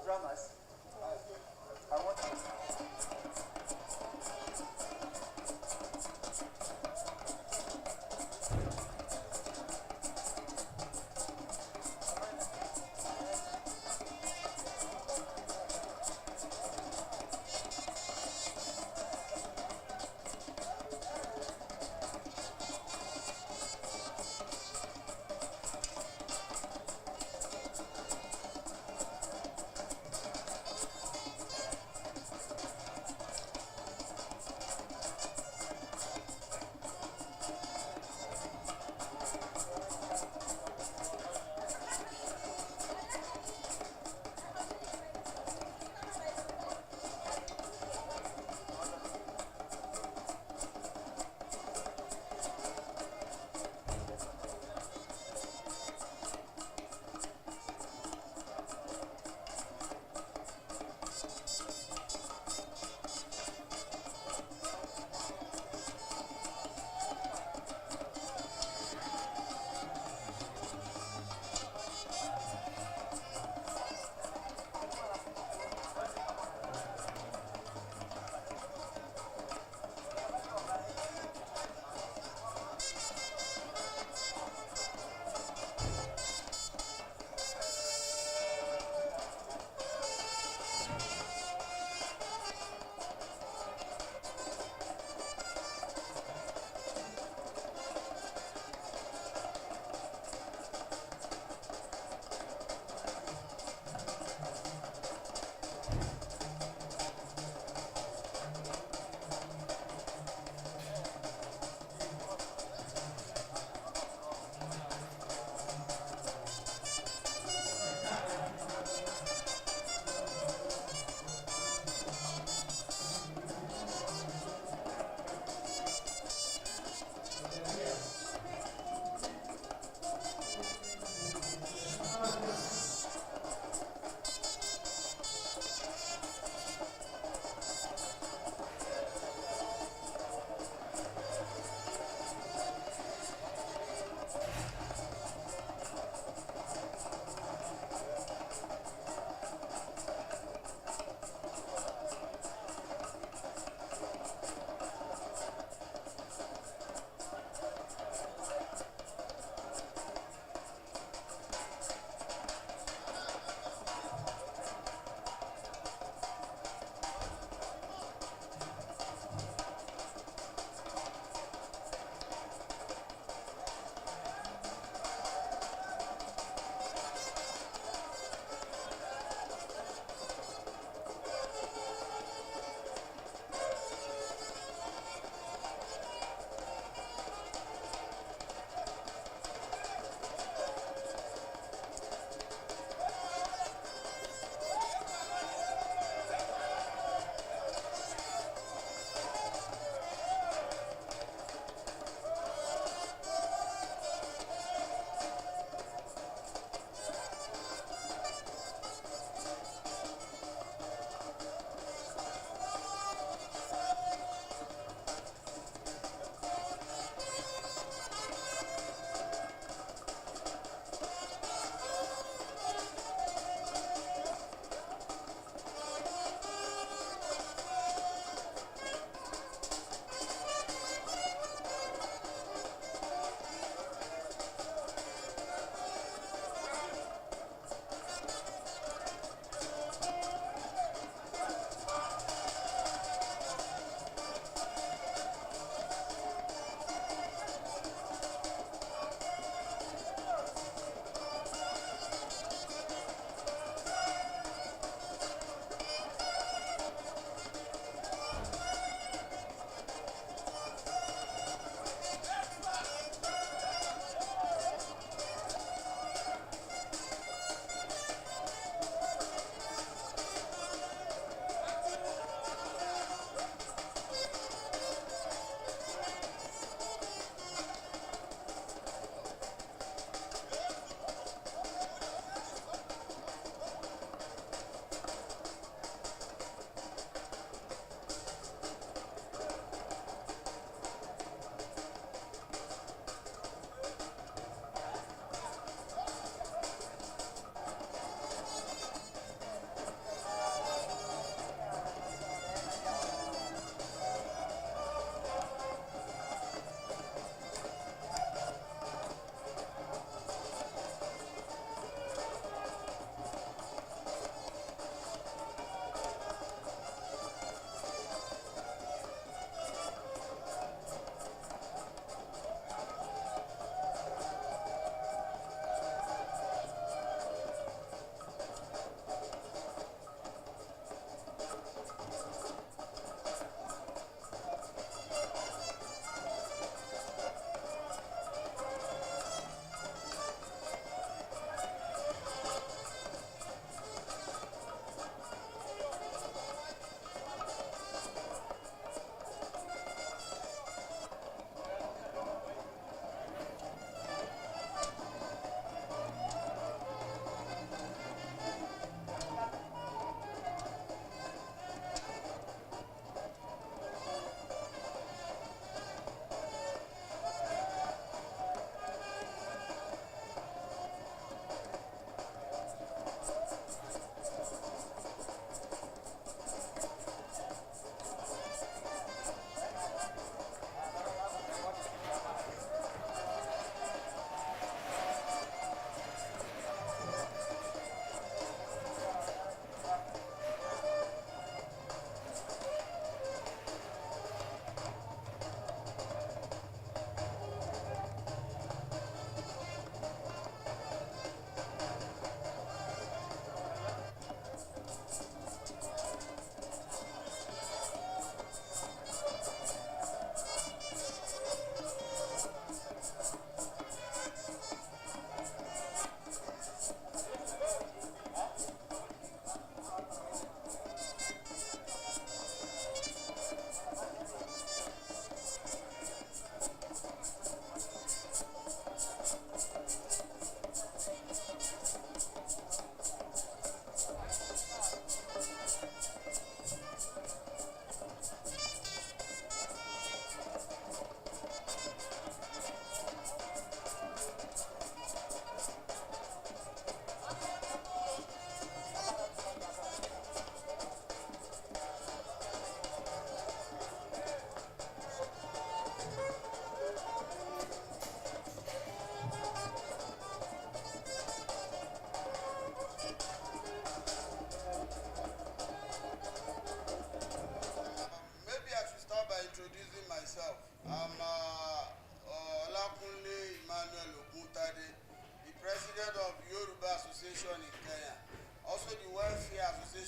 dramas. I want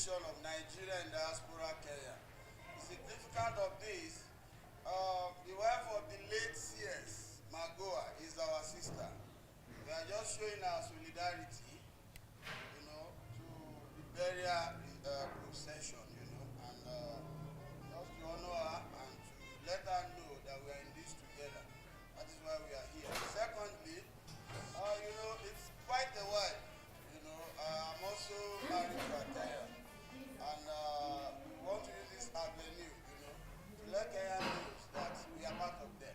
Association of Nigeria in Diaspora, Kenya. The significance of this, the wife of the late CS, Magoha, is our sister. We are just showing our solidarity, you know, to the burial procession, you know, and just to honor her and to let her know that we are in this together. That is why we are here. Secondly, you know, it's quite a while. You know, I'm also married to a Kenya, and we want to use this avenue, you know, to let Kenya know that we are part of them.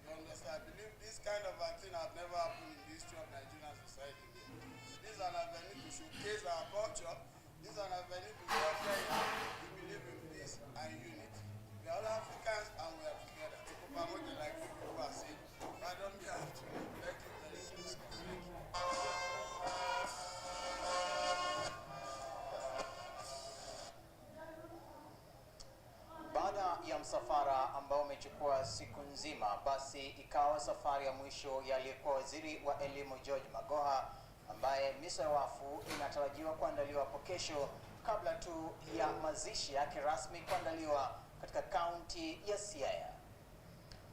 You understand? I believe this kind of a thing has never happened in the history of Nigerian society. So this is an avenue to showcase our culture. This is an avenue to show Kenya we believe in peace and unity. We are all Africans and we are together. Like people are saying, I don't have to. Thank you very much. Baada ya msafara ambao umechukua siku nzima, basi ikawa safari ya mwisho ya aliyekuwa waziri wa elimu George Magoha, ambaye misa ya wafu inatarajiwa kuandaliwa hapo kesho kabla tu ya mazishi yake rasmi kuandaliwa katika kaunti ya Siaya.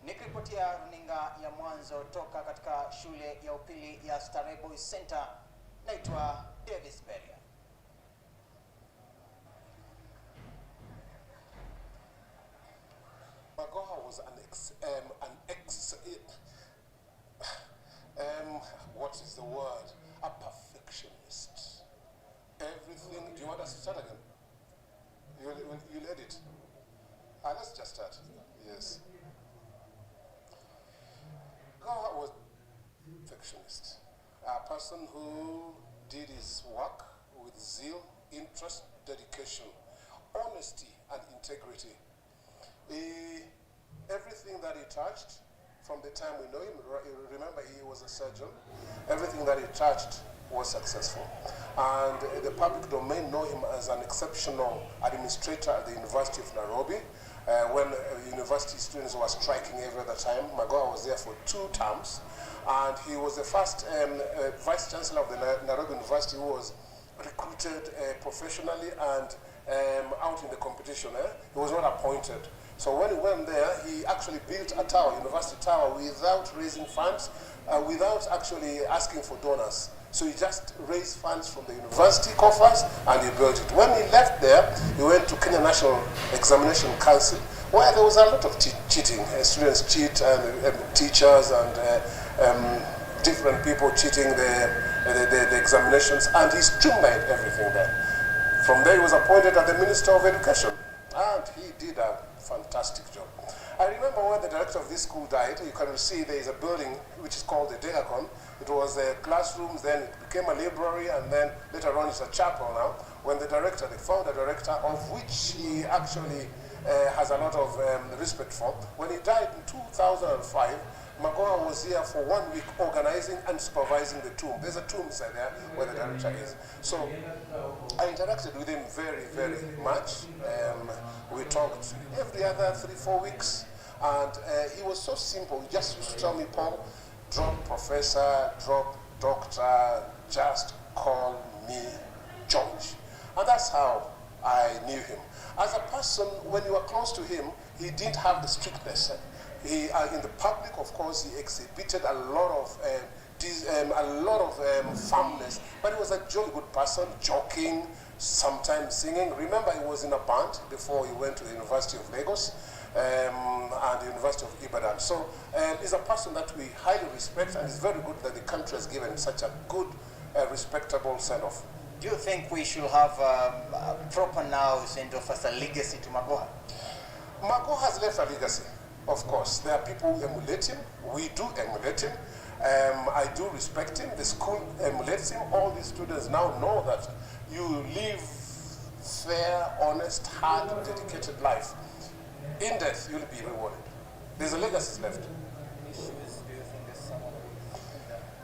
Nikiripotia runinga ya Mwanzo toka katika shule ya upili ya Starehe Boys Center, naitwa Davis Beria. Magoha was what is the word? A perfectionist. Everything. Do you want us to start again? You'll edit. Let's just start. Yes. Magoha was a perfectionist. A person who did his work with zeal, interest, dedication, honesty, and integrity. Everything that he touched, from the time we know him, remember he was a surgeon, everything that he touched was successful. And the public domain know him as an exceptional administrator at the University of Nairobi. When university students were striking every other time, Magoha was there for 2 terms. And he was the first vice chancellor of the Nairobi University who was recruited professionally and out in the competition. He was not appointed. So when he went there, he actually built a tower, university tower, without raising funds, without actually asking for donors. So he just raised funds from the university coffers and he built it. When he left there, he went to Kenya National Examination Council, where there was a lot of cheating. Students cheat, and teachers and different people cheating the examinations, and he streamlined everything there. From there, he was appointed as the Minister of Education, and he did a fantastic job. I remember when the director of this school died, you can see there is a building which is called the Decacon. It was classrooms, then it became a library, and then later on it's a chapel now. When the director, the founder director, of which he actually has a lot of respect for, when he died in 2005, Magoha was here for 1 week organizing and supervising the tomb. There's a tomb inside there where the director is. So I interacted with him very, very much. We talked every other 3-4 weeks. And he was so simple. He just used to tell me, Paul, drop professor, drop doctor, just call me George. And that's how I knew him. As a person, when you were close to him, he didn't have the strictness. He, in the public, of course, he exhibited a lot of firmness, but he was a jolly good person, joking, sometimes singing. Remember, he was in a band before he went to the University of Lagos and the University of Ibadan. So he's a person that we highly respect, and it's very good that the country has given such a good, respectable send-off. Do you think we should have a proper now send off as a legacy to Magoha? Magoha has left a legacy. Of course, there are people who emulate him. We do emulate him. I do respect him. The school emulates him. All the students now know that you live fair, honest, hard, dedicated life. In death, you'll be rewarded. There's a legacy left.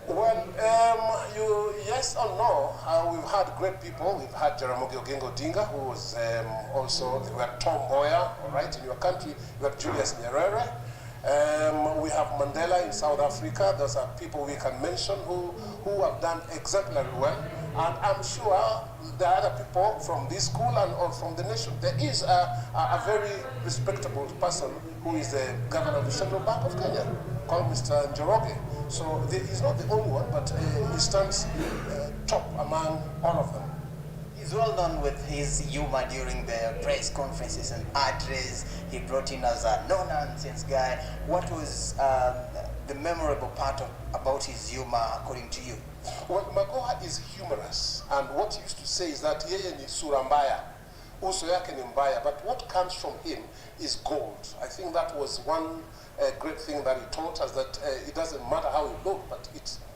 Well, yes or no, we've had great people. We've had Jaramogi Oginga Odinga, who was also, we had Tom Mboya, all right, in your country. We have Julius Nyerere. We have Mandela in South Africa. Those are people we can mention who have done exemplary well. And I'm sure there are other people from this school and or from the nation. There is a very respectable person who is the governor of the Central Bank of Kenya, called Mr. Njoroge. So he's not the only one, but he stands top among all of them. He's well known with his humor during the press conferences and address. He brought in as a no-nonsense guy. What was the memorable part about his humor, according to you? Well, Magoha is humorous, and what he used to say is that yeye ni sura mbaya, uso yake ni mbaya, but what comes from him is gold. I think that was one great thing that he taught us, that it doesn't matter how you look, but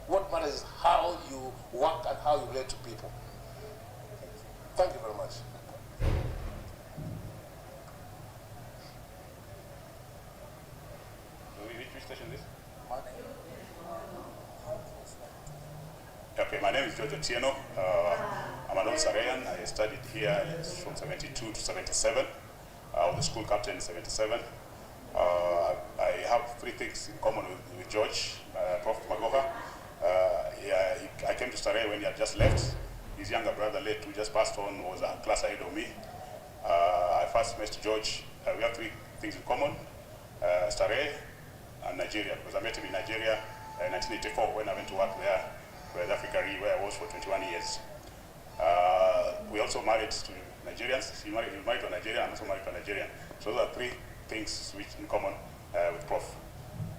what matters is how you work and how you relate to people. Thank you very much. Which station is this? Okay, my name is George Otieno. I'm an old Sarean. I studied here from 72 to 77. I was the school captain in 77. I have three things in common with George, Prof. Magoha. I came to Starehe when he had just left. His younger brother, late, who just passed on, was a class ahead of me. I first met George. We have three things in common: Starehe and Nigeria, because I met him in Nigeria in 1984 when I went to work there with Africa, where I was for 21 years. We also married to Nigerians. He married to a Nigerian, and also married to a Nigerian. So those are three things which in common with Prof.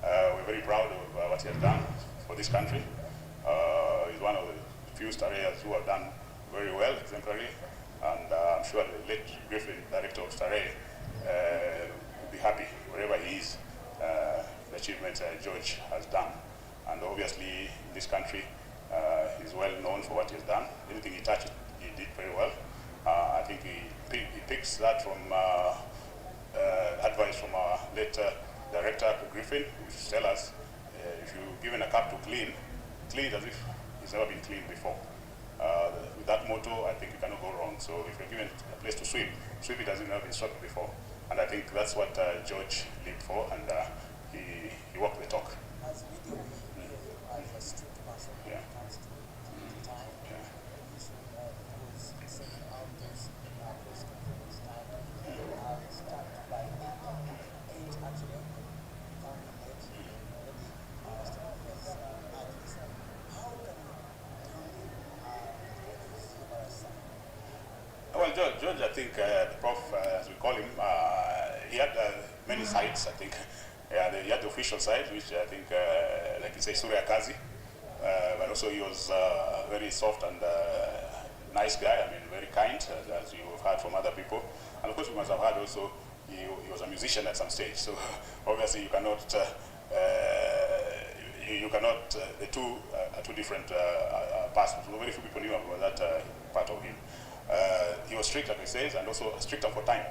We're very proud of what he has done for this country. He's one of the few Stareheans who have done very well, exemplary, and I'm sure the late Griffin, director of Starehe, will be happy wherever he is, the achievements George has done. And obviously, in this country, he's well known for what he has done. Anything he touched, he did very well. I think he picks that from advice from our late director, Griffin, which tells us, if you're given a cup to clean it as if it's never been cleaned before. With that motto, I think you cannot go wrong. So if you're given a place to sweep it as if never been swept before. And I think that's what George lived for, and he walked the talk. As video, as a strict person when it comes to time, you should was sending out this press conference time. Start by 8 actually, coming late, already starting his address. How can you tell me his humorous side? Well, George, I think the Prof, as we call him, he had many sides, I think. He had the official side, which I think, like you say, Surya Kazi, but also he was a very soft and nice guy, I mean, very kind, as you have heard from other people. And of course, you must have heard also, he was a musician at some stage, so obviously you cannot, the two are two different parts. So very few people knew about that part of him. He was strict, like he says, and also stricter for time.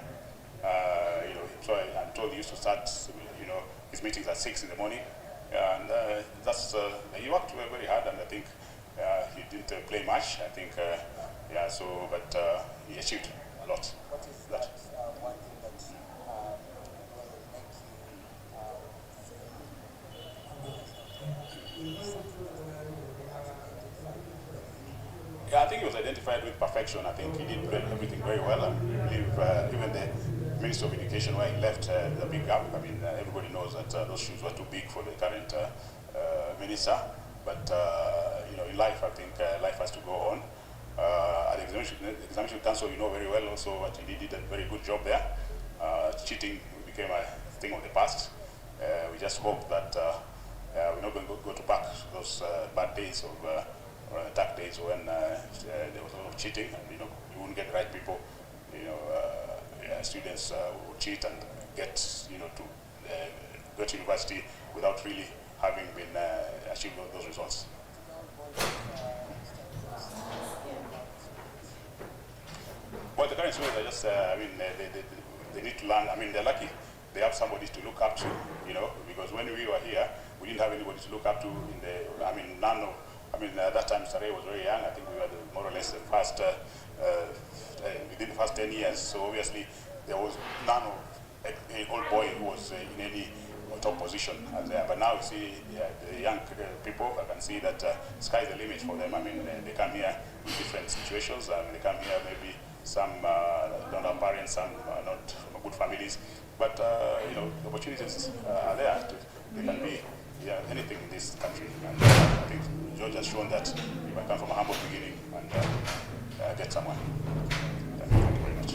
So I'm told he used to start, his meetings at 6 in the morning, and that's he worked very hard, and I think he didn't play much. I think, but he achieved a lot. What is that one thing that will make you Yeah, I think he was identified with perfection. I think he did everything very well. I believe even the Minister of Education, where he left the big gap. I mean, everybody knows that those shoes were too big for the current minister. But in life, I think life has to go on. At the examination council, you know very well also what he did a very good job there. Cheating became a thing of the past. We just hope that we're not going to go to back those bad days of attack days when there was a lot of cheating, and you wouldn't get the right people. Students would cheat and get to go to university without really having been achieved those results. Well, the current students are just, they need to learn. I mean, they're lucky. They have somebody to look up to, because when we were here, we didn't have anybody to look up to at that time, Starehe was very young. I think we were more or less the first, within the first 10 years. So obviously, there was none of an old boy who was in any top position there. But now you see the young people, I can see that sky is the limit for them. I mean, they come here in different situations. They come here, maybe some don't have parents, some not from good families. But you know, the opportunities are there. They can be anything in this country. And I think George has shown that you can come from a humble beginning and get somewhere. Thank you very much.